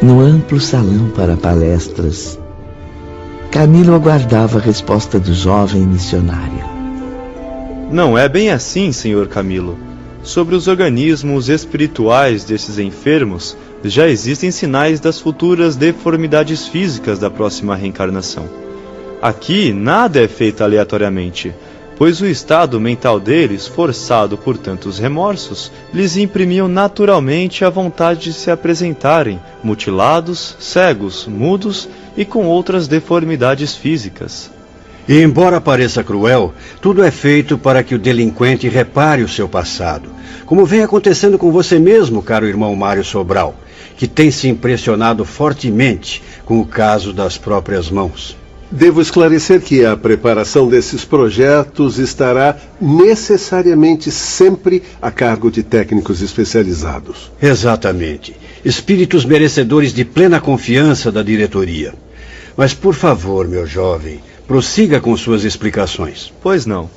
no amplo salão para palestras, Camilo aguardava a resposta do jovem missionário. Não é bem assim, senhor Camilo. Sobre os organismos espirituais desses enfermos, já existem sinais das futuras deformidades físicas da próxima reencarnação. Aqui nada é feito aleatoriamente, pois o estado mental deles, forçado por tantos remorsos, lhes imprimiu naturalmente a vontade de se apresentarem mutilados, cegos, mudos e com outras deformidades físicas. E embora pareça cruel, tudo é feito para que o delinquente repare o seu passado, como vem acontecendo com você mesmo, caro irmão Mário Sobral, que tem se impressionado fortemente com o caso das próprias mãos. Devo esclarecer que a preparação desses projetos estará necessariamente sempre a cargo de técnicos especializados. Exatamente. Espíritos merecedores de plena confiança da diretoria. Mas, por favor, meu jovem, prossiga com suas explicações. Pois não.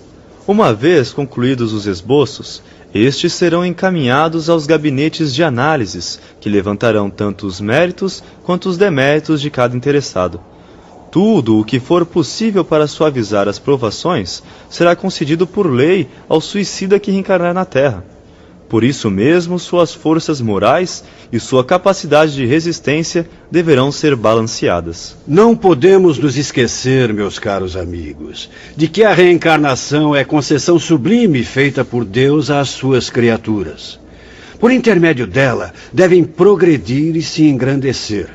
Uma vez concluídos os esboços, estes serão encaminhados aos gabinetes de análises, que levantarão tanto os méritos quanto os deméritos de cada interessado. Tudo o que for possível para suavizar as provações será concedido por lei ao suicida que reencarnar na Terra. Por isso mesmo, suas forças morais e sua capacidade de resistência deverão ser balanceadas. Não podemos nos esquecer, meus caros amigos, de que a reencarnação é concessão sublime feita por Deus às suas criaturas. Por intermédio dela, devem progredir e se engrandecer,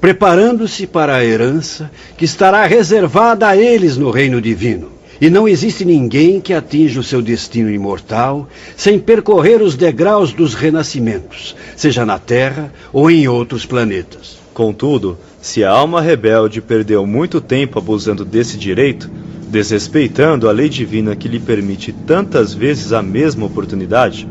preparando-se para a herança que estará reservada a eles no reino divino. E não existe ninguém que atinja o seu destino imortal sem percorrer os degraus dos renascimentos, seja na Terra ou em outros planetas. Contudo, se a alma rebelde perdeu muito tempo abusando desse direito, desrespeitando a lei divina que lhe permite tantas vezes a mesma oportunidade,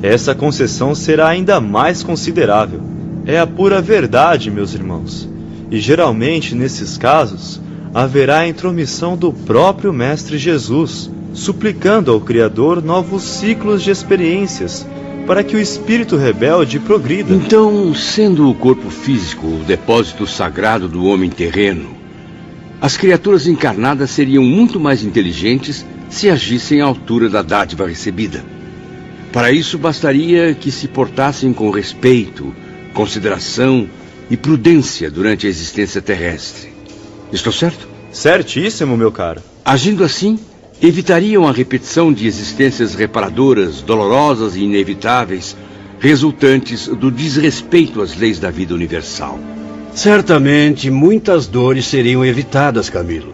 essa concessão será ainda mais considerável. É a pura verdade, meus irmãos. E geralmente, nesses casos, haverá a intromissão do próprio Mestre Jesus, suplicando ao Criador novos ciclos de experiências, para que o espírito rebelde progrida. Então, sendo o corpo físico o depósito sagrado do homem terreno, as criaturas encarnadas seriam muito mais inteligentes se agissem à altura da dádiva recebida. Para isso, bastaria que se portassem com respeito, consideração e prudência durante a existência terrestre. Estou certo? Certíssimo, meu caro. Agindo assim, evitariam a repetição de existências reparadoras, dolorosas e inevitáveis, resultantes do desrespeito às leis da vida universal. Certamente, muitas dores seriam evitadas, Camilo.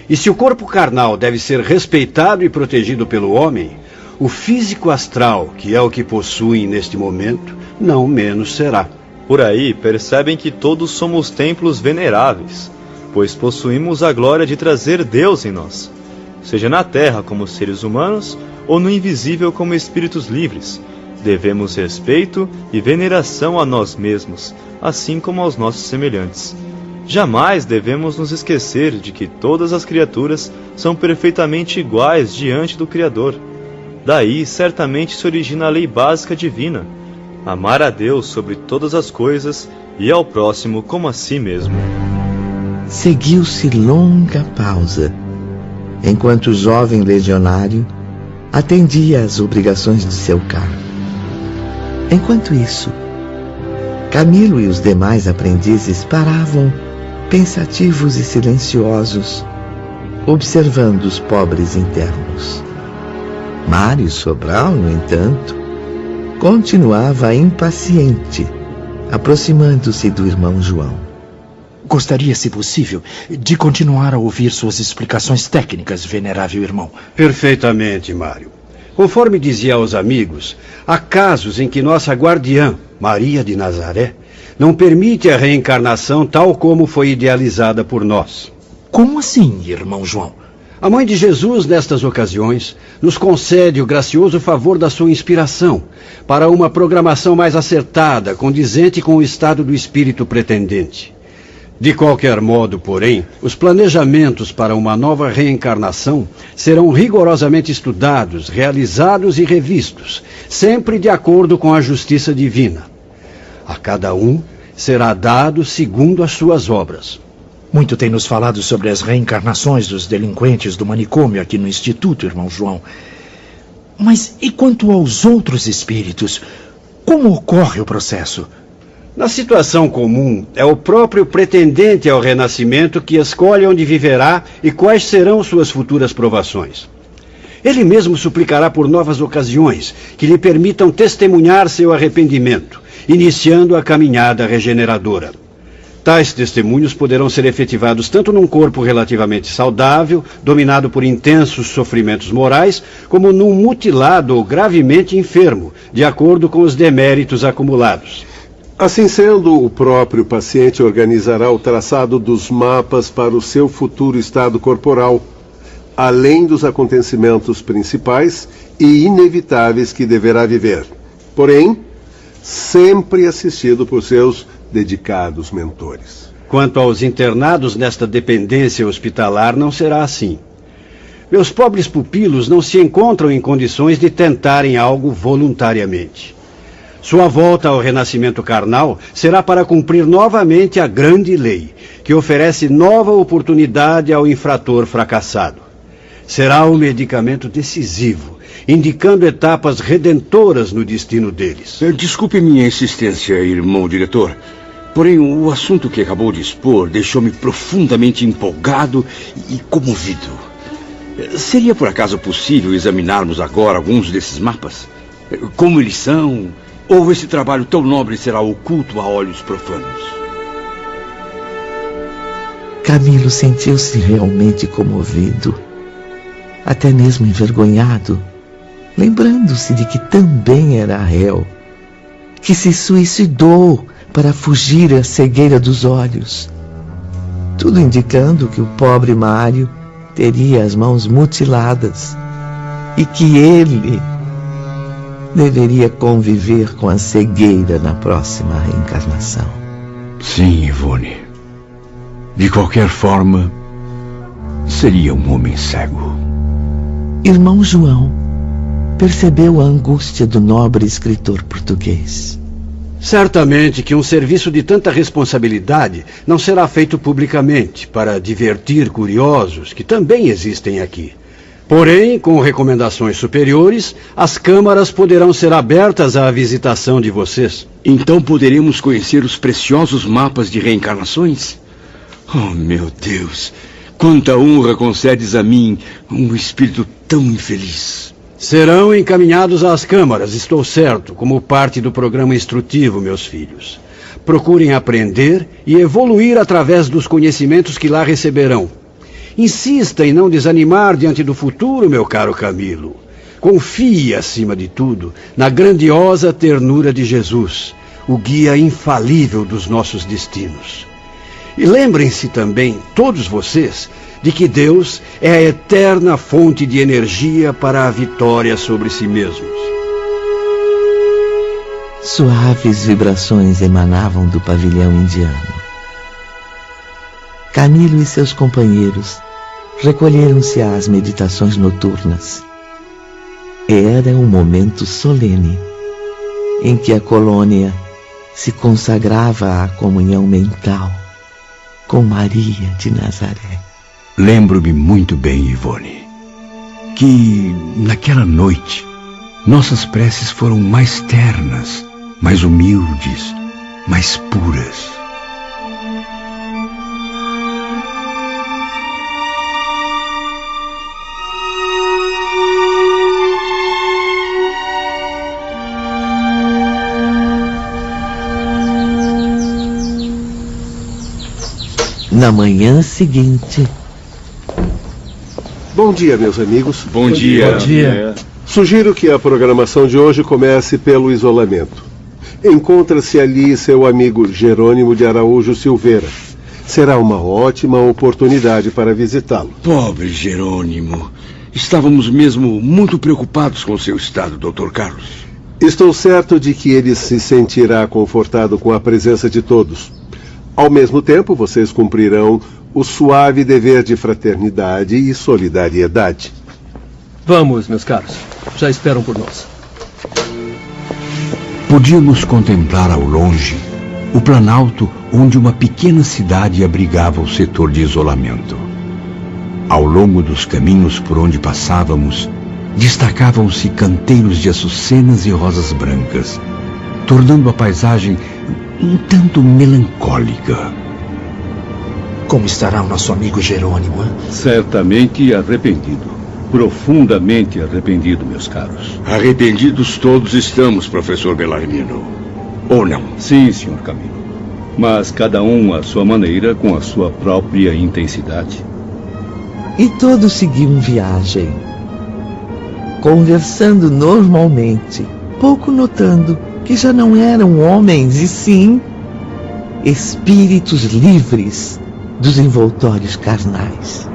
E se o corpo carnal deve ser respeitado e protegido pelo homem, o físico astral, que é o que possuem neste momento, não menos será. Por aí, percebem que todos somos templos veneráveis, pois possuímos a glória de trazer Deus em nós, seja na terra como seres humanos ou no invisível como espíritos livres. Devemos respeito e veneração a nós mesmos, assim como aos nossos semelhantes. Jamais devemos nos esquecer de que todas as criaturas são perfeitamente iguais diante do Criador. Daí certamente se origina a lei básica divina: amar a Deus sobre todas as coisas e ao próximo como a si mesmo. Seguiu-se longa pausa, enquanto o jovem legionário atendia às obrigações de seu cargo. Enquanto isso, Camilo e os demais aprendizes paravam, pensativos e silenciosos, observando os pobres internos. Mário Sobral, no entanto, continuava impaciente, aproximando-se do irmão João. Gostaria, se possível, de continuar a ouvir suas explicações técnicas, venerável irmão. Perfeitamente, Mário. Conforme dizia aos amigos, há casos em que nossa guardiã, Maria de Nazaré, não permite a reencarnação tal como foi idealizada por nós. Como assim, irmão João? A Mãe de Jesus, nestas ocasiões, nos concede o gracioso favor da sua inspiração para uma programação mais acertada, condizente com o estado do espírito pretendente. De qualquer modo, porém, os planejamentos para uma nova reencarnação serão rigorosamente estudados, realizados e revistos, sempre de acordo com a justiça divina. A cada um será dado segundo as suas obras. Muito tem nos falado sobre as reencarnações dos delinquentes do manicômio aqui no Instituto, irmão João. Mas e quanto aos outros espíritos? Como ocorre o processo? Na situação comum, é o próprio pretendente ao renascimento que escolhe onde viverá e quais serão suas futuras provações. Ele mesmo suplicará por novas ocasiões que lhe permitam testemunhar seu arrependimento, iniciando a caminhada regeneradora. Tais testemunhos poderão ser efetivados tanto num corpo relativamente saudável, dominado por intensos sofrimentos morais, como num mutilado ou gravemente enfermo, de acordo com os deméritos acumulados. Assim sendo, o próprio paciente organizará o traçado dos mapas para o seu futuro estado corporal, além dos acontecimentos principais e inevitáveis que deverá viver. Porém, sempre assistido por seus dedicados mentores. Quanto aos internados nesta dependência hospitalar, não será assim. Meus pobres pupilos não se encontram em condições de tentarem algo voluntariamente. Sua volta ao renascimento carnal será para cumprir novamente a grande lei, que oferece nova oportunidade ao infrator fracassado. Será um medicamento decisivo, indicando etapas redentoras no destino deles. Desculpe minha insistência, irmão diretor. Porém, o assunto que acabou de expor deixou-me profundamente empolgado e comovido. Seria por acaso possível examinarmos agora alguns desses mapas? Como eles são? Ou esse trabalho tão nobre será oculto a olhos profanos? Camilo sentiu-se realmente comovido, até mesmo envergonhado, lembrando-se de que também era réu, que se suicidou para fugir à cegueira dos olhos. Tudo indicando que o pobre Mário teria as mãos mutiladas e que ele deveria conviver com a cegueira na próxima reencarnação. Sim, Ivone. De qualquer forma, seria um homem cego. Irmão João percebeu a angústia do nobre escritor português. Certamente que um serviço de tanta responsabilidade não será feito publicamente para divertir curiosos, que também existem aqui. Porém, com recomendações superiores, as câmaras poderão ser abertas à visitação de vocês. Então poderemos conhecer os preciosos mapas de reencarnações? Oh, meu Deus! Quanta honra concedes a mim, um espírito tão infeliz. Serão encaminhados às câmaras, estou certo, como parte do programa instrutivo, meus filhos. Procurem aprender e evoluir através dos conhecimentos que lá receberão. Insista em não desanimar diante do futuro, meu caro Camilo. Confie, acima de tudo, na grandiosa ternura de Jesus, o guia infalível dos nossos destinos. E lembrem-se também, todos vocês, de que Deus é a eterna fonte de energia para a vitória sobre si mesmos. Suaves vibrações emanavam do pavilhão indiano. Camilo e seus companheiros recolheram-se às meditações noturnas. Era um momento solene em que a colônia se consagrava à comunhão mental com Maria de Nazaré. Lembro-me muito bem, Ivone, que naquela noite nossas preces foram mais ternas, mais humildes, mais puras. Na manhã seguinte... Bom dia, meus amigos. Bom dia. Bom dia. Sugiro que a programação de hoje comece pelo isolamento. Encontra-se ali seu amigo Jerônimo de Araújo Silveira. Será uma ótima oportunidade para visitá-lo. Pobre Jerônimo. Estávamos mesmo muito preocupados com seu estado, Dr. Carlos. Estou certo de que ele se sentirá confortado com a presença de todos. Ao mesmo tempo, vocês cumprirão o suave dever de fraternidade e solidariedade. Vamos, meus caros. Já esperam por nós. Podíamos contemplar ao longe o planalto onde uma pequena cidade abrigava o setor de isolamento. Ao longo dos caminhos por onde passávamos, destacavam-se canteiros de açucenas e rosas brancas, tornando a paisagem um tanto melancólica. Como estará o nosso amigo Jerônimo, hein? Certamente arrependido. Profundamente arrependido, meus caros. Arrependidos todos estamos, professor Bellarmino. Ou não? Sim, Sr. Camilo. Mas cada um à sua maneira, com a sua própria intensidade. E todos seguiam viagem, conversando normalmente, pouco notando que já não eram homens, e sim espíritos livres dos envoltórios carnais.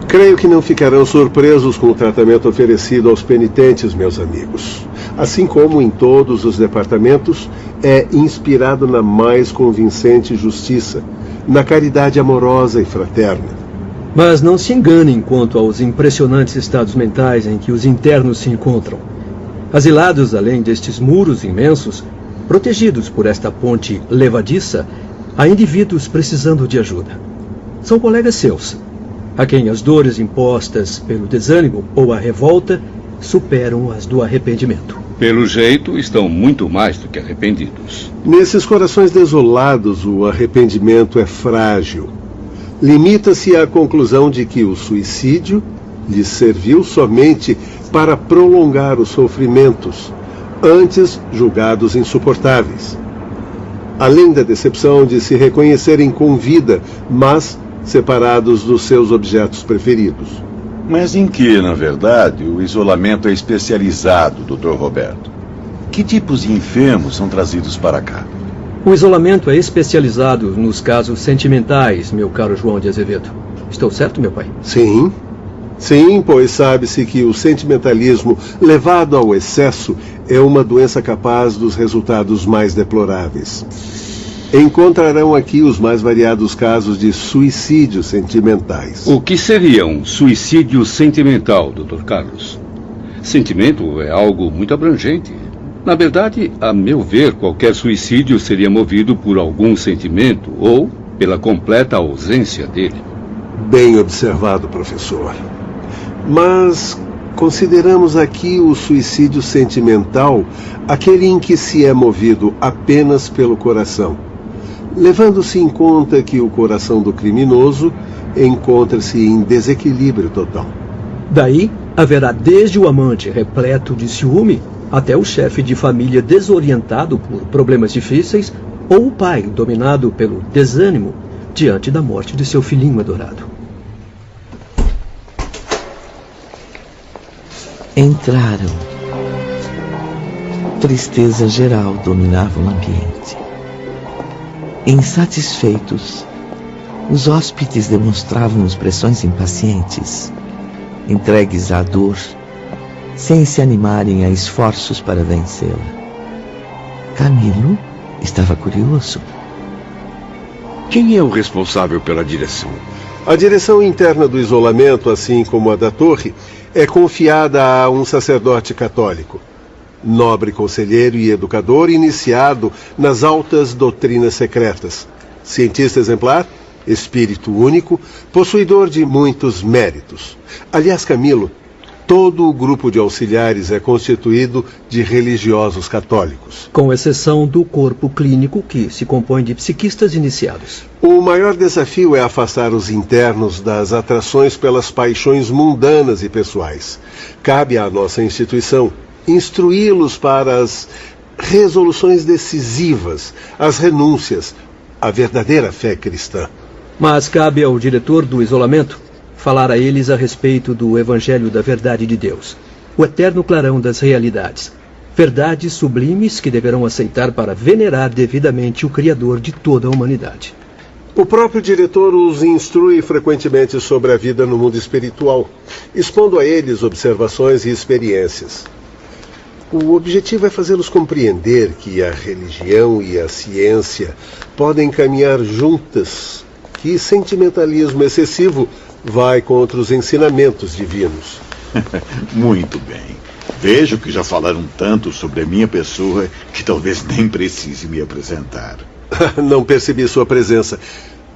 Creio que não ficarão surpresos com o tratamento oferecido aos penitentes, meus amigos. Assim como em todos os departamentos, é inspirado na mais convincente justiça, na caridade amorosa e fraterna. Mas não se enganem quanto aos impressionantes estados mentais em que os internos se encontram. Asilados além destes muros imensos, protegidos por esta ponte levadiça, há indivíduos precisando de ajuda. São colegas seus, a quem as dores impostas pelo desânimo ou a revolta superam as do arrependimento. Pelo jeito, estão muito mais do que arrependidos. Nesses corações desolados, o arrependimento é frágil. Limita-se à conclusão de que o suicídio lhes serviu somente para prolongar os sofrimentos, antes julgados insuportáveis. Além da decepção de se reconhecerem com vida, mas separados dos seus objetos preferidos. Mas em que, na verdade, o isolamento é especializado, Dr. Roberto? Que tipos de enfermos são trazidos para cá? O isolamento é especializado nos casos sentimentais, meu caro João de Azevedo. Estou certo, meu pai? Sim. Sim, pois sabe-se que o sentimentalismo levado ao excesso é uma doença capaz dos resultados mais deploráveis. Encontrarão aqui os mais variados casos de suicídios sentimentais. O que seria um suicídio sentimental, Dr. Carlos? Sentimento é algo muito abrangente. Na verdade, a meu ver, qualquer suicídio seria movido por algum sentimento ou pela completa ausência dele. Bem observado, professor. Mas consideramos aqui o suicídio sentimental aquele em que se é movido apenas pelo coração, levando-se em conta que o coração do criminoso encontra-se em desequilíbrio total. Daí, haverá desde o amante repleto de ciúme até o chefe de família desorientado por problemas difíceis ou o pai dominado pelo desânimo diante da morte de seu filhinho adorado. Entraram. Tristeza geral dominava o ambiente. Insatisfeitos, os hóspedes demonstravam expressões impacientes, entregues à dor, sem se animarem a esforços para vencê-la. Camilo estava curioso. Quem é o responsável pela direção? A direção interna do isolamento, assim como a da torre, é confiada a um sacerdote católico, nobre conselheiro e educador iniciado nas altas doutrinas secretas, cientista exemplar, espírito único, possuidor de muitos méritos. Aliás, Camilo, todo o grupo de auxiliares é constituído de religiosos católicos. Com exceção do corpo clínico, que se compõe de psiquistas iniciados. O maior desafio é afastar os internos das atrações pelas paixões mundanas e pessoais. Cabe à nossa instituição instruí-los para as resoluções decisivas, as renúncias, a verdadeira fé cristã. Mas cabe ao diretor do isolamento falar a eles a respeito do Evangelho da Verdade de Deus, o eterno clarão das realidades, verdades sublimes que deverão aceitar para venerar devidamente o Criador de toda a humanidade. O próprio diretor os instrui frequentemente sobre a vida no mundo espiritual, expondo a eles observações e experiências. O objetivo é fazê-los compreender que a religião e a ciência podem caminhar juntas, que sentimentalismo excessivo vai contra os ensinamentos divinos. Muito bem. Vejo que já falaram tanto sobre a minha pessoa que talvez nem precise me apresentar. Não percebi sua presença.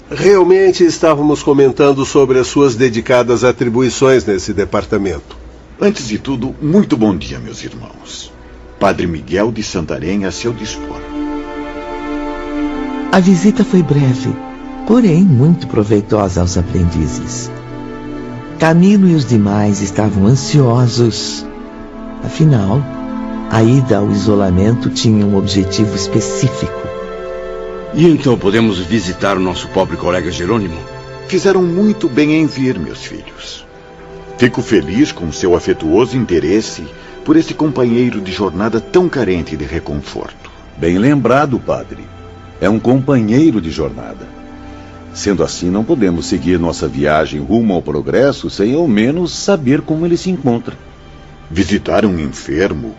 Realmente estávamos comentando sobre as suas dedicadas atribuições nesse departamento. Antes de tudo, muito bom dia, meus irmãos. Padre Miguel de Santarém a seu dispor. A visita foi breve, porém muito proveitosa aos aprendizes. Camilo e os demais estavam ansiosos. Afinal, a ida ao isolamento tinha um objetivo específico. E então podemos visitar o nosso pobre colega Jerônimo? Fizeram muito bem em vir, meus filhos. Fico feliz com seu afetuoso interesse por esse companheiro de jornada tão carente de reconforto. Bem lembrado, padre. É um companheiro de jornada. Sendo assim, não podemos seguir nossa viagem rumo ao progresso sem ao menos saber como ele se encontra. Visitar um enfermo,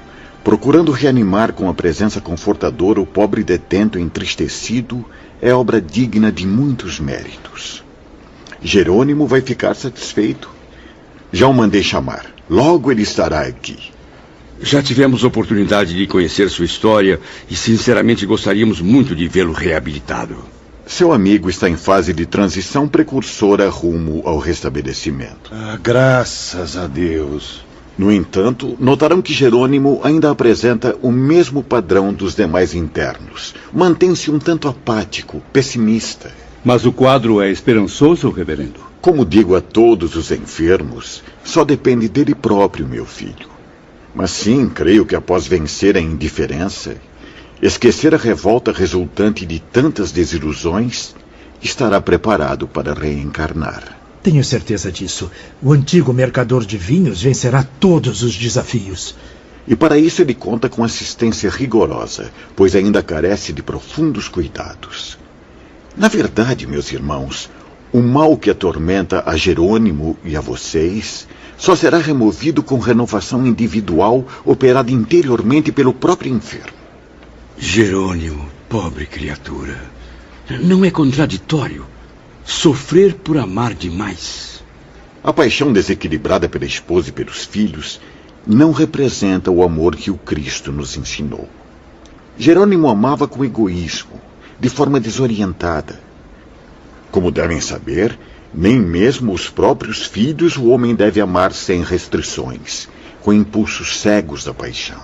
procurando reanimar com a presença confortadora o pobre detento entristecido, é obra digna de muitos méritos. Jerônimo vai ficar satisfeito. Já o mandei chamar. Logo ele estará aqui. Já tivemos oportunidade de conhecer sua história e sinceramente gostaríamos muito de vê-lo reabilitado. Seu amigo está em fase de transição precursora rumo ao restabelecimento. Graças a Deus. No entanto, notarão que Jerônimo ainda apresenta o mesmo padrão dos demais internos. Mantém-se um tanto apático, pessimista. Mas o quadro é esperançoso, reverendo? Como digo a todos os enfermos, só depende dele próprio, meu filho. Mas sim, creio que após vencer a indiferença, esquecer a revolta resultante de tantas desilusões, estará preparado para reencarnar. Tenho certeza disso. O antigo mercador de vinhos vencerá todos os desafios. E para isso ele conta com assistência rigorosa, pois ainda carece de profundos cuidados. Na verdade, meus irmãos, o mal que atormenta a Jerônimo e a vocês só será removido com renovação individual operada interiormente pelo próprio enfermo. Jerônimo, pobre criatura. Não é contraditório sofrer por amar demais? A paixão desequilibrada pela esposa e pelos filhos não representa o amor que o Cristo nos ensinou. Jerônimo amava com egoísmo, de forma desorientada. Como devem saber, nem mesmo os próprios filhos o homem deve amar sem restrições, com impulsos cegos da paixão.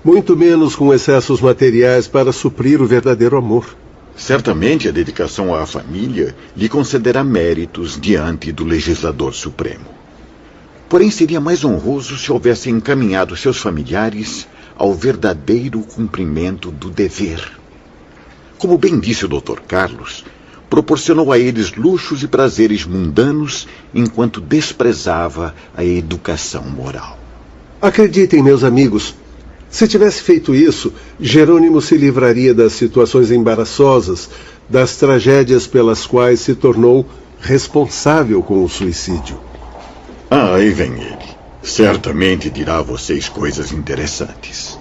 Muito menos com excessos materiais para suprir o verdadeiro amor. Certamente a dedicação à família lhe concederá méritos diante do legislador supremo. Porém, seria mais honroso se houvesse encaminhado seus familiares ao verdadeiro cumprimento do dever. Como bem disse o Dr. Carlos, proporcionou a eles luxos e prazeres mundanos enquanto desprezava a educação moral. Acreditem, meus amigos, se tivesse feito isso, Jerônimo se livraria das situações embaraçosas, das tragédias pelas quais se tornou responsável com o suicídio. Aí vem ele. Certamente dirá a vocês coisas interessantes.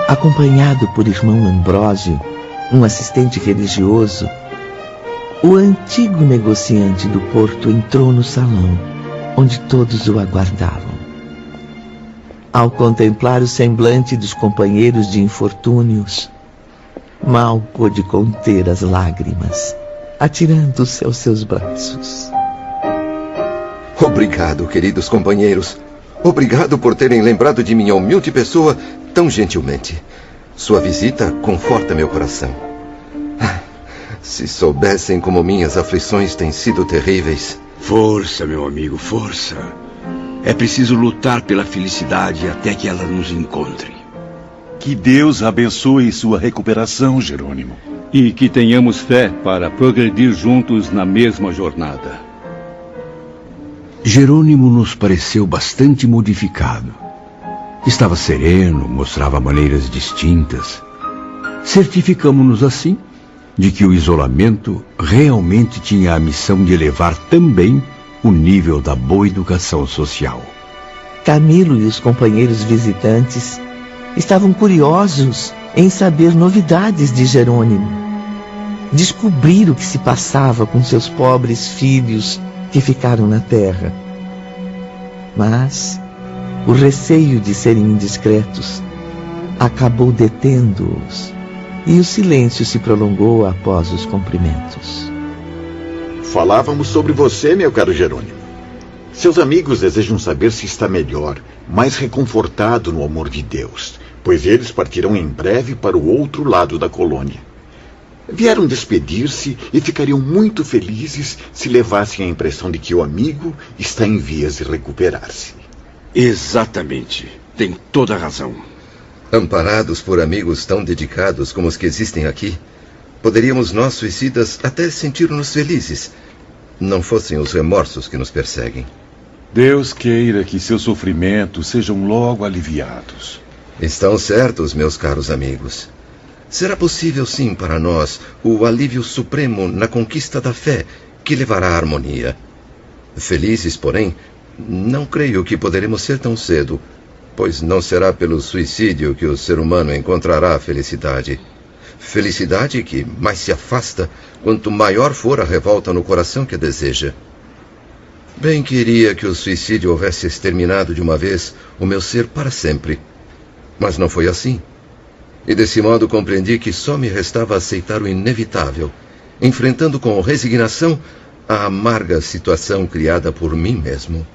Acompanhado por irmão Ambrósio, um assistente religioso, o antigo negociante do porto entrou no salão, onde todos o aguardavam. Ao contemplar o semblante dos companheiros de infortúnios, mal pôde conter as lágrimas, atirando-se aos seus braços. Obrigado, queridos companheiros. Obrigado por terem lembrado de minha humilde pessoa tão gentilmente. Sua visita conforta meu coração. Se soubessem como minhas aflições têm sido terríveis. Força, meu amigo, força. É preciso lutar pela felicidade até que ela nos encontre. Que Deus abençoe sua recuperação, Jerônimo. E que tenhamos fé para progredir juntos na mesma jornada. Jerônimo nos pareceu bastante modificado. Estava sereno, mostrava maneiras distintas. Certificamos-nos assim de que o isolamento realmente tinha a missão de elevar também o nível da boa educação social. Camilo e os companheiros visitantes estavam curiosos em saber novidades de Jerônimo. descobrir o que se passava com seus pobres filhos que ficaram na terra. Mas o receio de serem indiscretos acabou detendo-os, e o silêncio se prolongou após os cumprimentos. Falávamos sobre você, meu caro Jerônimo. Seus amigos desejam saber se está melhor, mais reconfortado no amor de Deus, pois eles partirão em breve para o outro lado da colônia. Vieram despedir-se e ficariam muito felizes se levassem a impressão de que o amigo está em vias de recuperar-se. Exatamente. Tem toda a razão. Amparados por amigos tão dedicados como os que existem aqui, poderíamos nós, suicidas, até sentir-nos felizes, não fossem os remorsos que nos perseguem. Deus queira que seus sofrimentos sejam logo aliviados. Estão certos, meus caros amigos. Será possível, sim, para nós, o alívio supremo na conquista da fé que levará à harmonia. Felizes, porém, não creio que poderemos ser tão cedo, pois não será pelo suicídio que o ser humano encontrará a felicidade. Felicidade que mais se afasta quanto maior for a revolta no coração que a deseja. Bem queria que o suicídio houvesse exterminado de uma vez o meu ser para sempre, mas não foi assim. E desse modo compreendi que só me restava aceitar o inevitável, enfrentando com resignação a amarga situação criada por mim mesmo.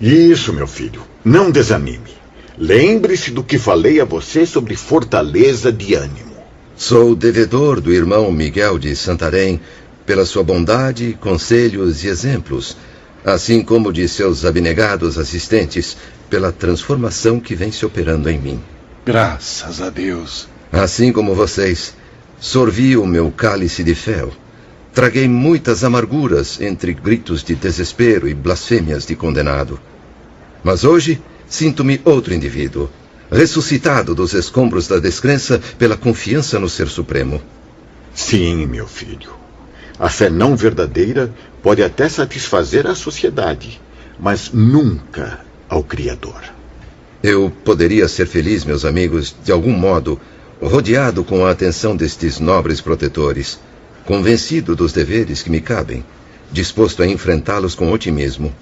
Isso, meu filho. Não desanime. Lembre-se do que falei a você sobre fortaleza de ânimo. Sou devedor do irmão Miguel de Santarém pela sua bondade, conselhos e exemplos, assim como de seus abnegados assistentes pela transformação que vem se operando em mim. Graças a Deus. Assim como vocês, sorvi o meu cálice de fel. Traguei muitas amarguras entre gritos de desespero e blasfêmias de condenado. Mas hoje sinto-me outro indivíduo, ressuscitado dos escombros da descrença pela confiança no Ser Supremo. Sim, meu filho. A fé não verdadeira pode até satisfazer a sociedade, mas nunca ao Criador. Eu poderia ser feliz, meus amigos, de algum modo, rodeado com a atenção destes nobres protetores, convencido dos deveres que me cabem, disposto a enfrentá-los com otimismo.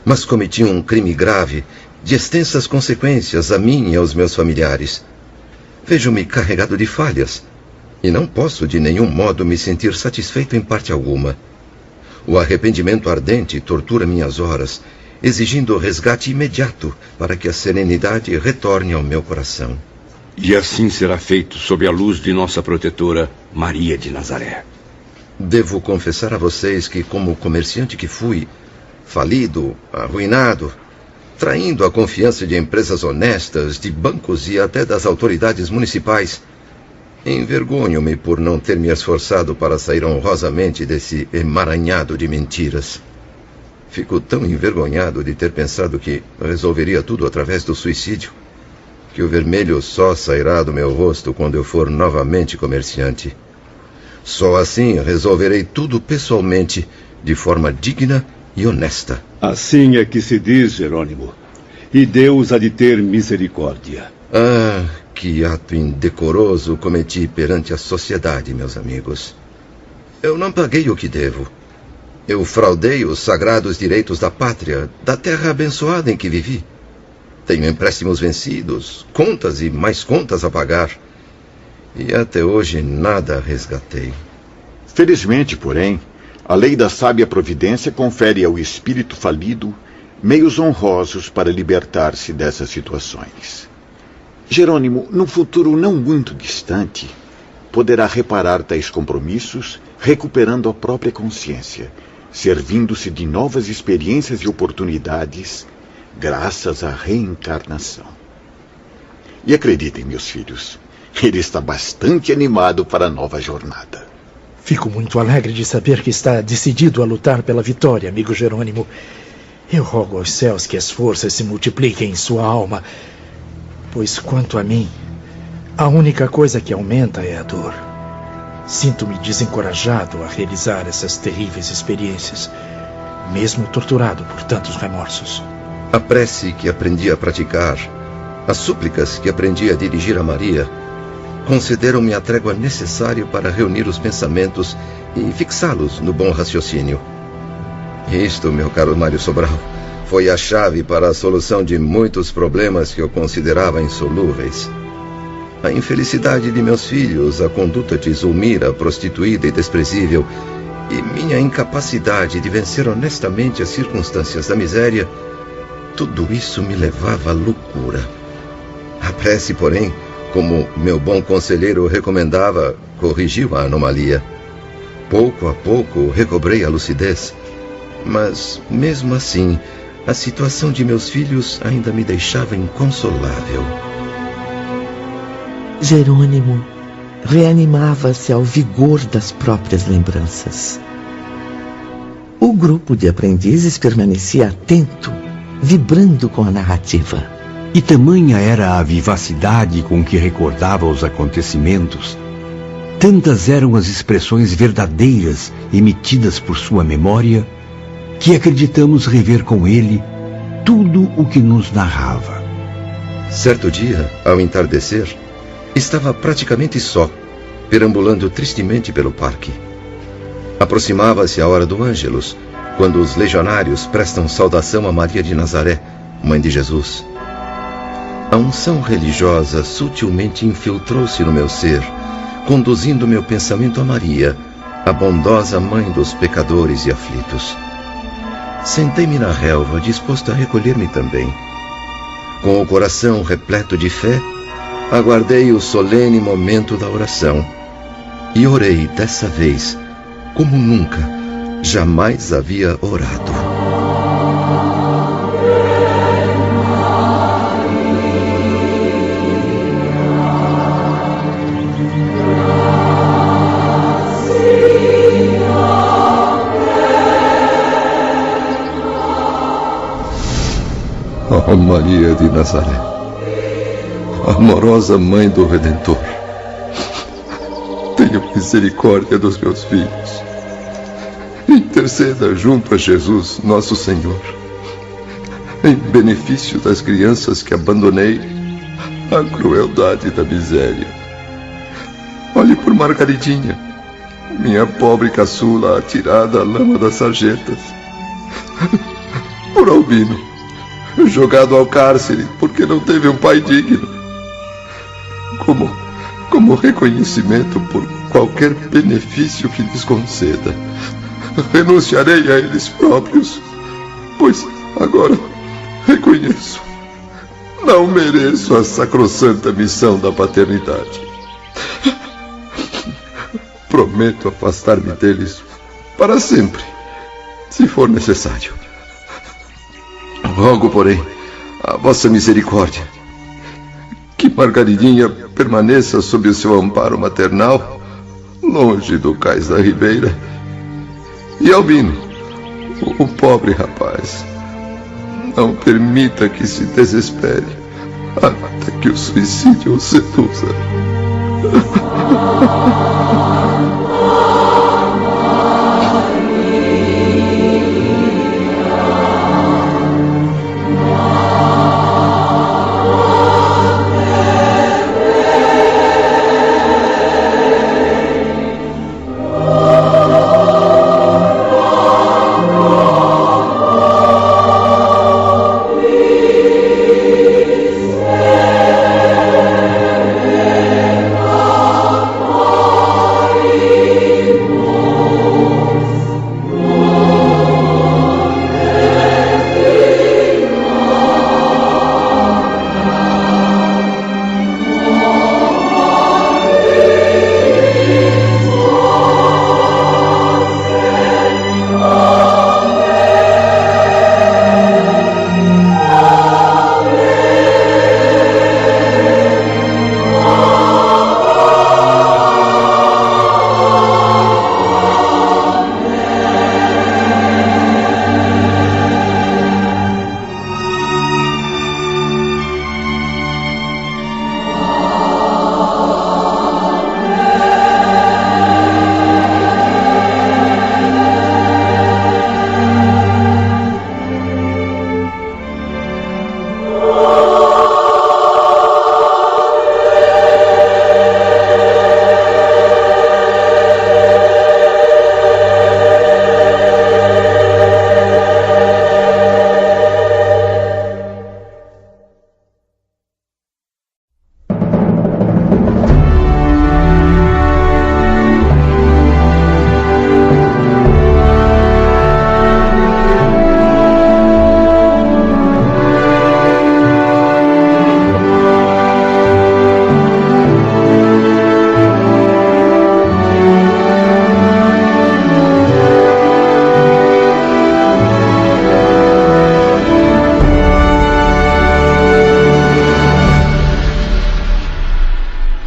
Mas cometi um crime grave, de extensas consequências a mim e aos meus familiares. Vejo-me carregado de falhas, e não posso de nenhum modo me sentir satisfeito em parte alguma. O arrependimento ardente tortura minhas horas, exigindo resgate imediato para que a serenidade retorne ao meu coração. E assim será feito sob a luz de nossa protetora, Maria de Nazaré. Devo confessar a vocês que, como comerciante que fui, falido, arruinado, traindo a confiança de empresas honestas, de bancos e até das autoridades municipais, envergonho-me por não ter me esforçado para sair honrosamente desse emaranhado de mentiras. Fico tão envergonhado de ter pensado que resolveria tudo através do suicídio, que o vermelho só sairá do meu rosto quando eu for novamente comerciante. Só assim resolverei tudo pessoalmente, de forma digna e honesta. Assim é que se diz, Jerônimo. E Deus há de ter misericórdia. Ah, que ato indecoroso cometi perante a sociedade, meus amigos. Eu não paguei o que devo. Eu fraudei os sagrados direitos da pátria, da terra abençoada em que vivi. Tenho empréstimos vencidos, contas e mais contas a pagar. E até hoje nada resgatei. Felizmente, porém, a lei da sábia providência confere ao espírito falido meios honrosos para libertar-se dessas situações. Jerônimo, num futuro não muito distante, poderá reparar tais compromissos, recuperando a própria consciência, servindo-se de novas experiências e oportunidades, graças à reencarnação. E acreditem, meus filhos, ele está bastante animado para a nova jornada. Fico muito alegre de saber que está decidido a lutar pela vitória, amigo Jerônimo. Eu rogo aos céus que as forças se multipliquem em sua alma, pois, quanto a mim, a única coisa que aumenta é a dor. Sinto-me desencorajado a realizar essas terríveis experiências, mesmo torturado por tantos remorsos. A prece que aprendi a praticar, as súplicas que aprendi a dirigir a Maria, concederam-me a trégua necessária para reunir os pensamentos e fixá-los no bom raciocínio. Isto, meu caro Mário Sobral, foi a chave para a solução de muitos problemas que eu considerava insolúveis. A infelicidade de meus filhos, a conduta de Zulmira, prostituída e desprezível, e minha incapacidade de vencer honestamente as circunstâncias da miséria, tudo isso me levava à loucura. A prece, porém, como meu bom conselheiro recomendava, corrigiu a anomalia. Pouco a pouco recobrei a lucidez, mas, mesmo assim, a situação de meus filhos ainda me deixava inconsolável. Jerônimo reanimava-se ao vigor das próprias lembranças. O grupo de aprendizes permanecia atento, vibrando com a narrativa. E tamanha era a vivacidade com que recordava os acontecimentos, tantas eram as expressões verdadeiras emitidas por sua memória, que acreditamos rever com ele tudo o que nos narrava. Certo dia, ao entardecer, estava praticamente só, perambulando tristemente pelo parque. Aproximava-se a hora do Ângelus, quando os legionários prestam saudação a Maria de Nazaré, mãe de Jesus. A unção religiosa sutilmente infiltrou-se no meu ser, conduzindo meu pensamento a Maria, a bondosa mãe dos pecadores e aflitos. Sentei-me na relva, disposto a recolher-me também. Com o coração repleto de fé, aguardei o solene momento da oração. E orei dessa vez, como nunca, jamais havia orado. Ó Maria de Nazaré, amorosa Mãe do Redentor, tenha misericórdia dos meus filhos. Interceda junto a Jesus, nosso Senhor, em benefício das crianças que abandonei à crueldade da miséria. Olhe por Margaridinha, minha pobre caçula atirada à lama das sarjetas. Por Albino, jogado ao cárcere porque não teve um pai digno. Como reconhecimento por qualquer benefício que lhes conceda, renunciarei a eles próprios, pois agora reconheço, não mereço a sacrossanta missão da paternidade. Prometo afastar-me deles para sempre, se for necessário. Rogo, porém, a vossa misericórdia, que Margaridinha permaneça sob o seu amparo maternal, longe do cais da ribeira, e Albino, o pobre rapaz, não permita que se desespere até que o suicídio o seduza.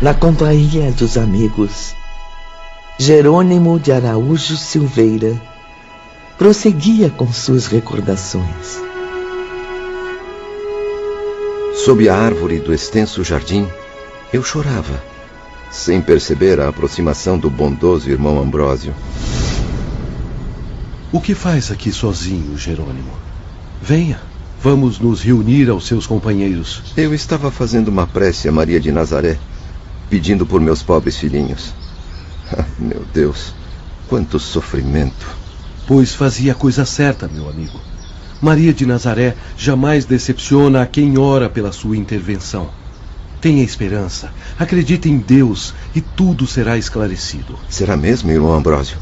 na companhia dos amigos, Jerônimo de Araújo Silveira prosseguia com suas recordações. Sob a árvore do extenso jardim, eu chorava, sem perceber a aproximação do bondoso irmão Ambrósio. O que faz aqui sozinho, Jerônimo? Venha, vamos nos reunir aos seus companheiros. Eu estava fazendo uma prece a Maria de Nazaré, pedindo por meus pobres filhinhos. Ah, meu Deus, quanto sofrimento. Pois fazia a coisa certa, meu amigo. Maria de Nazaré jamais decepciona a quem ora pela sua intervenção. Tenha esperança, acredite em Deus e tudo será esclarecido. Será mesmo, irmão Ambrósio?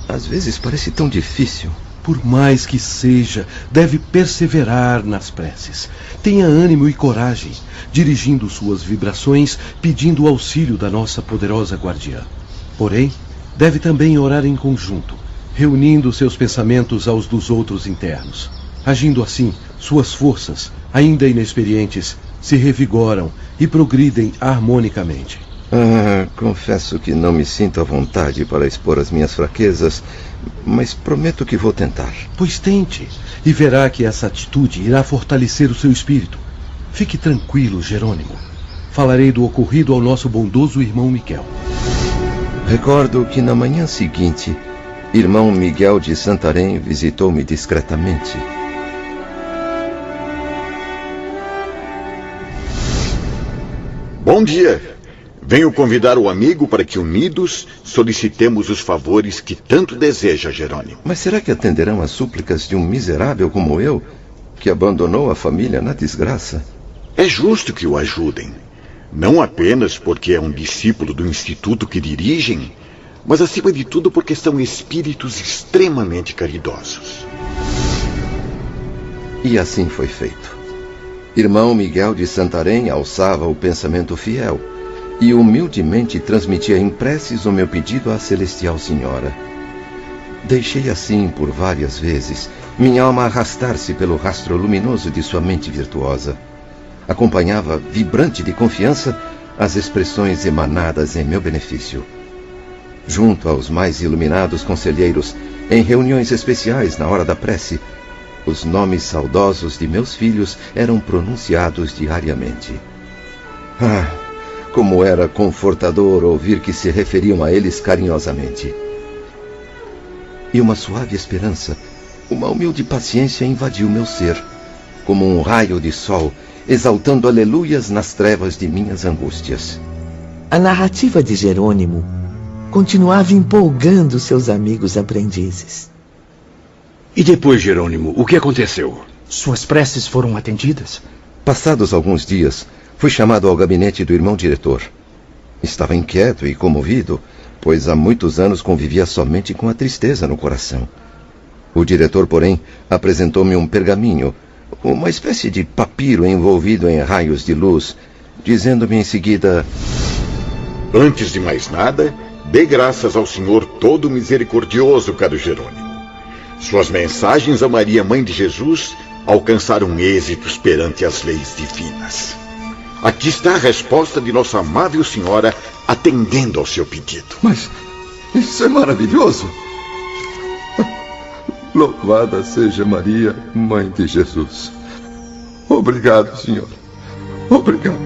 Às vezes parece tão difícil. Por mais que seja, deve perseverar nas preces. Tenha ânimo e coragem, dirigindo suas vibrações, pedindo o auxílio da nossa poderosa guardiã. Porém, deve também orar em conjunto, reunindo seus pensamentos aos dos outros internos. Agindo assim, suas forças, ainda inexperientes, se revigoram e progridem harmonicamente. Confesso que não me sinto à vontade para expor as minhas fraquezas, mas prometo que vou tentar. Pois tente, e verá que essa atitude irá fortalecer o seu espírito. Fique tranquilo, Jerônimo. Falarei do ocorrido ao nosso bondoso irmão Miguel. Recordo que na manhã seguinte, irmão Miguel de Santarém visitou-me discretamente. Bom dia! Venho convidar o amigo para que, unidos, solicitemos os favores que tanto deseja, Jerônimo. Mas será que atenderão às súplicas de um miserável como eu, que abandonou a família na desgraça? É justo que o ajudem. Não apenas porque é um discípulo do instituto que dirigem, mas acima de tudo porque são espíritos extremamente caridosos. E assim foi feito. Irmão Miguel de Santarém alçava o pensamento fiel e humildemente transmitia em preces o meu pedido à Celestial Senhora. Deixei assim por várias vezes minha alma arrastar-se pelo rastro luminoso de sua mente virtuosa. Acompanhava, vibrante de confiança, as expressões emanadas em meu benefício. Junto aos mais iluminados conselheiros, em reuniões especiais na hora da prece, os nomes saudosos de meus filhos eram pronunciados diariamente. Como era confortador ouvir que se referiam a eles carinhosamente. E uma suave esperança, uma humilde paciência invadiu meu ser, como um raio de sol, exaltando aleluias nas trevas de minhas angústias. A narrativa de Jerônimo continuava empolgando seus amigos aprendizes. E depois, Jerônimo, o que aconteceu? Suas preces foram atendidas? Passados alguns dias, fui chamado ao gabinete do irmão diretor. Estava inquieto e comovido, pois há muitos anos convivia somente com a tristeza no coração. O diretor, porém, apresentou-me um pergaminho, uma espécie de papiro envolvido em raios de luz, dizendo-me em seguida: Antes de mais nada, dê graças ao Senhor todo misericordioso, caro Jerônimo. Suas mensagens a Maria, Mãe de Jesus, alcançaram êxitos perante as leis divinas. Aqui está a resposta de Nossa Amável Senhora atendendo ao seu pedido. Mas isso é maravilhoso! Louvada seja Maria, Mãe de Jesus. Obrigado, Senhor. Obrigado.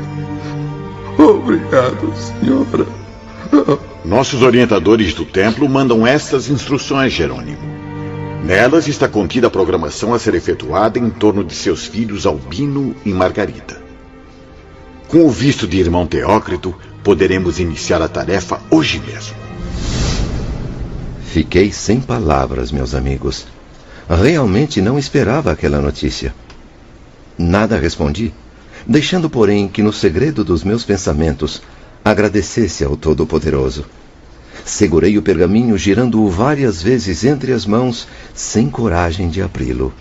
Obrigado, Senhora. Nossos orientadores do templo mandam estas instruções, Jerônimo. Nelas está contida a programação a ser efetuada em torno de seus filhos Albino e Margarida. Com o visto de irmão Teócrito, poderemos iniciar a tarefa hoje mesmo. Fiquei sem palavras, meus amigos. Realmente não esperava aquela notícia. Nada respondi, deixando, porém, que no segredo dos meus pensamentos agradecesse ao Todo-Poderoso. Segurei o pergaminho, girando-o várias vezes entre as mãos, sem coragem de abri-lo.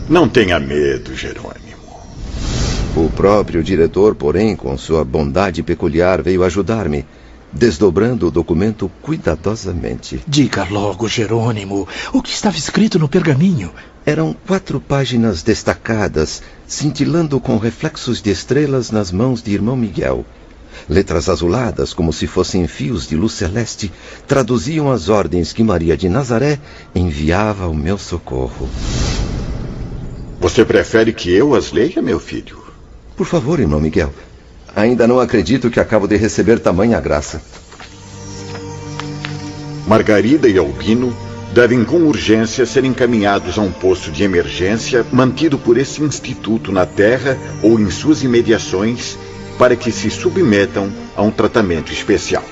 Não tenha medo, Jerônimo. O próprio diretor, porém, com sua bondade peculiar, veio ajudar-me, desdobrando o documento cuidadosamente. Diga logo, Jerônimo, o que estava escrito no pergaminho? Eram 4 páginas destacadas, cintilando com reflexos de estrelas nas mãos de irmão Miguel. Letras azuladas, como se fossem fios de luz celeste, traduziam as ordens que Maria de Nazaré enviava ao meu socorro. Você prefere que eu as leia, meu filho? Por favor, irmão Miguel. Ainda não acredito que acabo de receber tamanha graça. Margarida e Albino devem com urgência ser encaminhados a um posto de emergência mantido por esse instituto na Terra ou em suas imediações para que se submetam a um tratamento especial.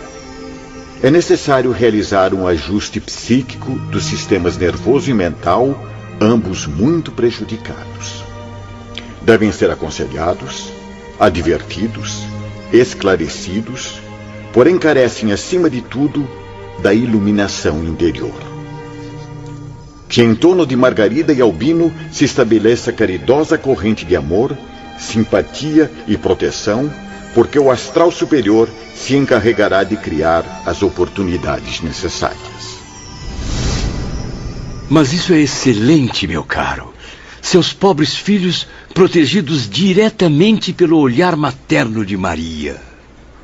É necessário realizar um ajuste psíquico dos sistemas nervoso e mental, ambos muito prejudicados. Devem ser aconselhados, advertidos, esclarecidos, porém carecem, acima de tudo, da iluminação interior. Que em torno de Margarida e Albino se estabeleça caridosa corrente de amor, simpatia e proteção, porque o astral superior se encarregará de criar as oportunidades necessárias. Mas isso é excelente, meu caro. Seus pobres filhos protegidos diretamente pelo olhar materno de Maria.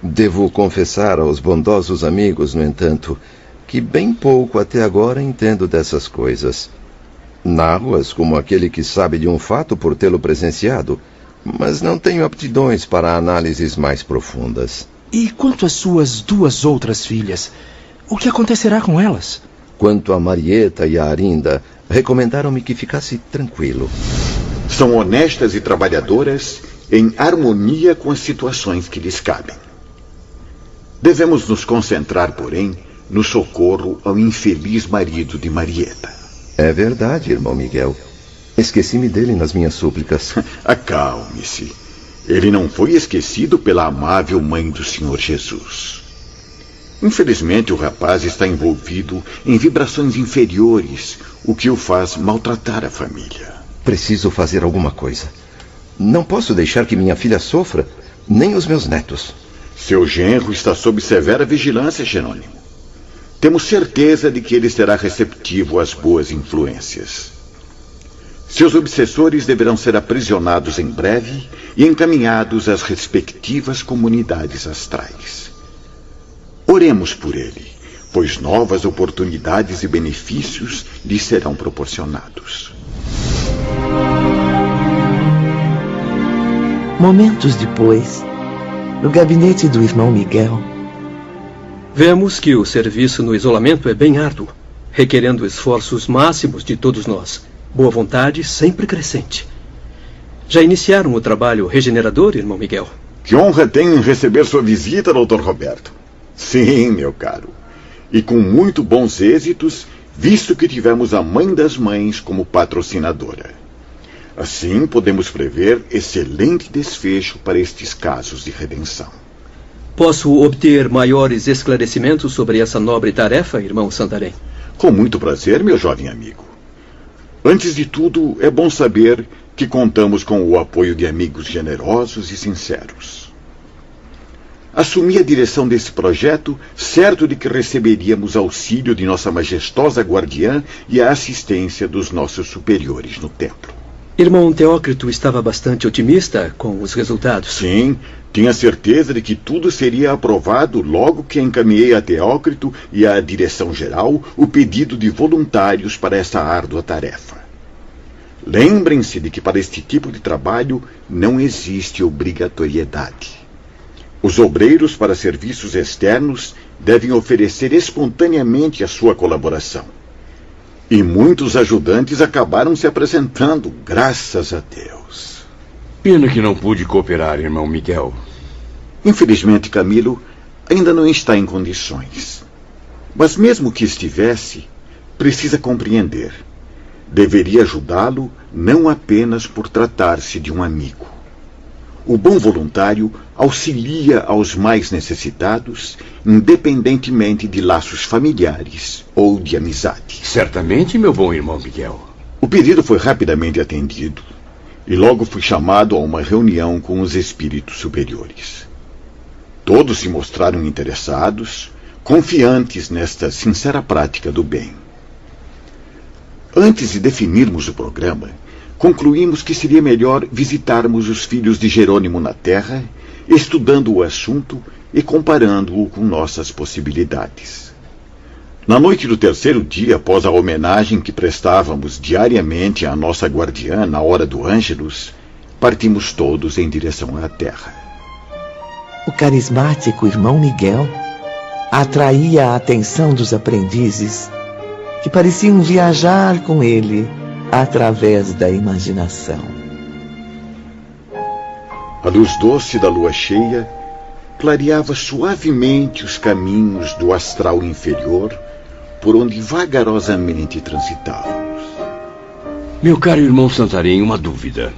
Devo confessar aos bondosos amigos, no entanto, que bem pouco até agora entendo dessas coisas. Narro-as como aquele que sabe de um fato por tê-lo presenciado, mas não tenho aptidões para análises mais profundas. E quanto às suas 2 outras filhas, o que acontecerá com elas? Quanto a Marieta e a Arinda, recomendaram-me que ficasse tranquilo. São honestas e trabalhadoras em harmonia com as situações que lhes cabem. Devemos nos concentrar, porém, no socorro ao infeliz marido de Marieta. É verdade, irmão Miguel. Esqueci-me dele nas minhas súplicas. Acalme-se. Ele não foi esquecido pela amável mãe do Senhor Jesus. Infelizmente, o rapaz está envolvido em vibrações inferiores, o que o faz maltratar a família. Preciso fazer alguma coisa. Não posso deixar que minha filha sofra, nem os meus netos. Seu genro está sob severa vigilância, Jerônimo. Temos certeza de que ele será receptivo às boas influências. Seus obsessores deverão ser aprisionados em breve e encaminhados às respectivas comunidades astrais. Oremos por ele, pois novas oportunidades e benefícios lhe serão proporcionados. Momentos depois, no gabinete do irmão Miguel, vemos que o serviço no isolamento é bem árduo, requerendo esforços máximos de todos nós. Boa vontade sempre crescente. Já iniciaram o trabalho regenerador, irmão Miguel? Que honra tenho em receber sua visita, Dr. Roberto. Sim, meu caro. E com muito bons êxitos, visto que tivemos a Mãe das Mães como patrocinadora. Assim, podemos prever excelente desfecho para estes casos de redenção. Posso obter maiores esclarecimentos sobre essa nobre tarefa, irmão Santarém? Com muito prazer, meu jovem amigo. Antes de tudo, é bom saber que contamos com o apoio de amigos generosos e sinceros. Assumi a direção desse projeto, certo de que receberíamos auxílio de nossa majestosa guardiã e a assistência dos nossos superiores no templo. Irmão Teócrito estava bastante otimista com os resultados. Sim, tinha certeza de que tudo seria aprovado logo que encaminhei a Teócrito e à direção-geral o pedido de voluntários para essa árdua tarefa. Lembrem-se de que para este tipo de trabalho não existe obrigatoriedade. Os obreiros para serviços externos devem oferecer espontaneamente a sua colaboração. E muitos ajudantes acabaram se apresentando, graças a Deus. Pena que não pude cooperar, irmão Miguel. Infelizmente, Camilo ainda não está em condições. Mas mesmo que estivesse, precisa compreender. Deveria ajudá-lo não apenas por tratar-se de um amigo. O bom voluntário auxilia aos mais necessitados, independentemente de laços familiares ou de amizade. Certamente, meu bom irmão Miguel. O pedido foi rapidamente atendido e logo fui chamado a uma reunião com os espíritos superiores. Todos se mostraram interessados, confiantes nesta sincera prática do bem. Antes de definirmos o programa, concluímos que seria melhor visitarmos os filhos de Jerônimo na Terra estudando o assunto e comparando-o com nossas possibilidades. Na noite do terceiro dia, após a homenagem que prestávamos diariamente à nossa guardiã na hora do Ângelus, partimos todos em direção à Terra. O carismático irmão Miguel atraía a atenção dos aprendizes, que pareciam viajar com ele através da imaginação. A luz doce da lua cheia clareava suavemente os caminhos do astral inferior por onde vagarosamente transitávamos. Meu caro irmão Santarém, uma dúvida.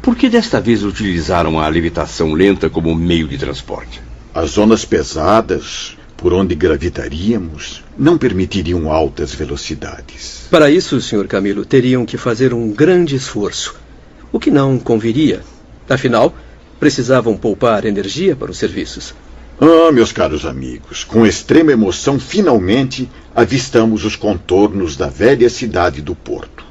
Por que desta vez utilizaram a levitação lenta como meio de transporte? As zonas pesadas por onde gravitaríamos não permitiriam altas velocidades. Para isso, Sr. Camilo, teriam que fazer um grande esforço, o que não conviria. Afinal, precisavam poupar energia para os serviços. Ah, meus caros amigos, com extrema emoção, finalmente avistamos os contornos da velha cidade do Porto.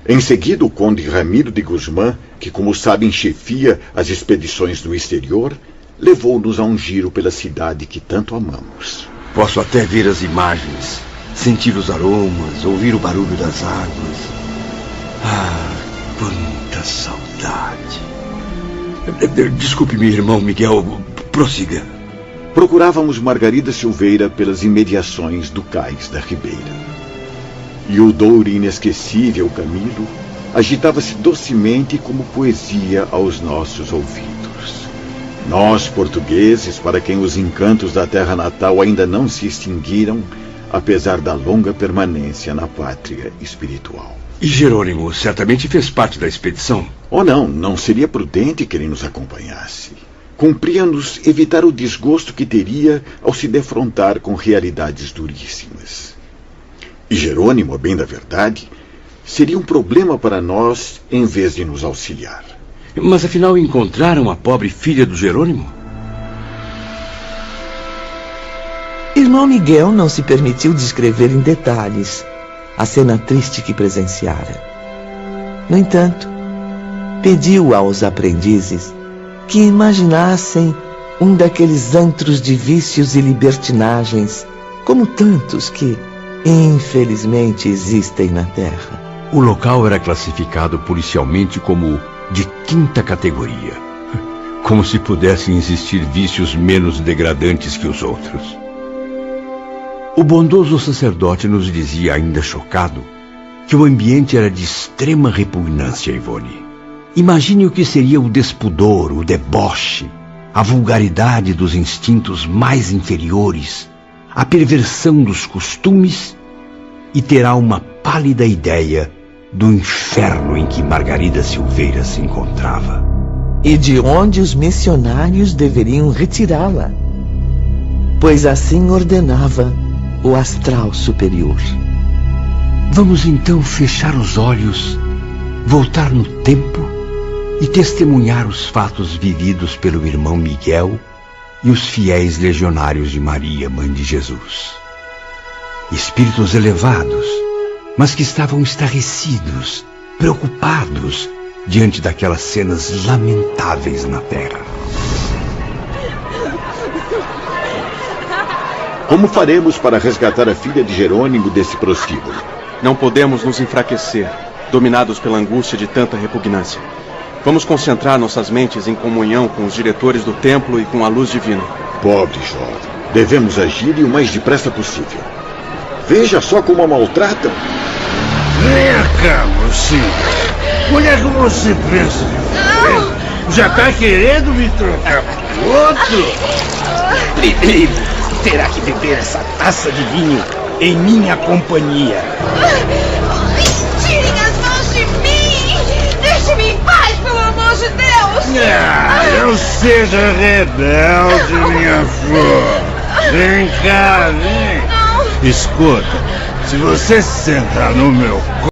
Em seguida, o conde Ramiro de Guzmán, que, como sabem, chefia as expedições do exterior, levou-nos a um giro pela cidade que tanto amamos. Posso até ver as imagens, sentir os aromas, ouvir o barulho das águas. Ah, quanta saudade. Desculpe-me, irmão Miguel, prossiga. Procurávamos Margarida Silveira pelas imediações do cais da Ribeira. E o douro inesquecível Camilo agitava-se docemente como poesia aos nossos ouvidos. Nós, portugueses, para quem os encantos da terra natal ainda não se extinguiram, apesar da longa permanência na pátria espiritual. E Jerônimo certamente fez parte da expedição? Oh, não seria prudente que ele nos acompanhasse. Cumpria-nos evitar o desgosto que teria ao se defrontar com realidades duríssimas. E Jerônimo, a bem da verdade, seria um problema para nós em vez de nos auxiliar. Mas afinal encontraram a pobre filha do Jerônimo? Irmão Miguel não se permitiu descrever em detalhes a cena triste que presenciara. No entanto, pediu aos aprendizes que imaginassem um daqueles antros de vícios e libertinagens, como tantos que, infelizmente, existem na Terra. O local era classificado policialmente como de 5ª categoria. Como se pudessem existir vícios menos degradantes que os outros. O bondoso sacerdote nos dizia, ainda chocado, que o ambiente era de extrema repugnância, Ivone. Imagine o que seria o despudor, o deboche, a vulgaridade dos instintos mais inferiores, a perversão dos costumes, e terá uma pálida ideia do inferno em que Margarida Silveira se encontrava. E de onde os missionários deveriam retirá-la, pois assim ordenava o astral superior. Vamos então fechar os olhos, voltar no tempo e testemunhar os fatos vividos pelo irmão Miguel e os fiéis legionários de Maria, Mãe de Jesus. Espíritos elevados, mas que estavam estarrecidos, preocupados diante daquelas cenas lamentáveis na terra. Como faremos para resgatar a filha de Jerônimo desse prostíbulo? Não podemos nos enfraquecer, dominados pela angústia de tanta repugnância. Vamos concentrar nossas mentes em comunhão com os diretores do templo e com a luz divina. Pobre jovem, devemos agir o mais depressa possível. Veja só como a maltratam. Venha cá, mocinha. Onde é que você pensa de viver? Já tá querendo me trocar por outro? Primeiro, terá que beber essa taça de vinho em minha companhia. Tirem as mãos de mim! Deixe-me em paz, pelo amor de Deus! Não seja rebelde, minha flor. Vem cá, vem. Não. Escuta, se você sentar no meu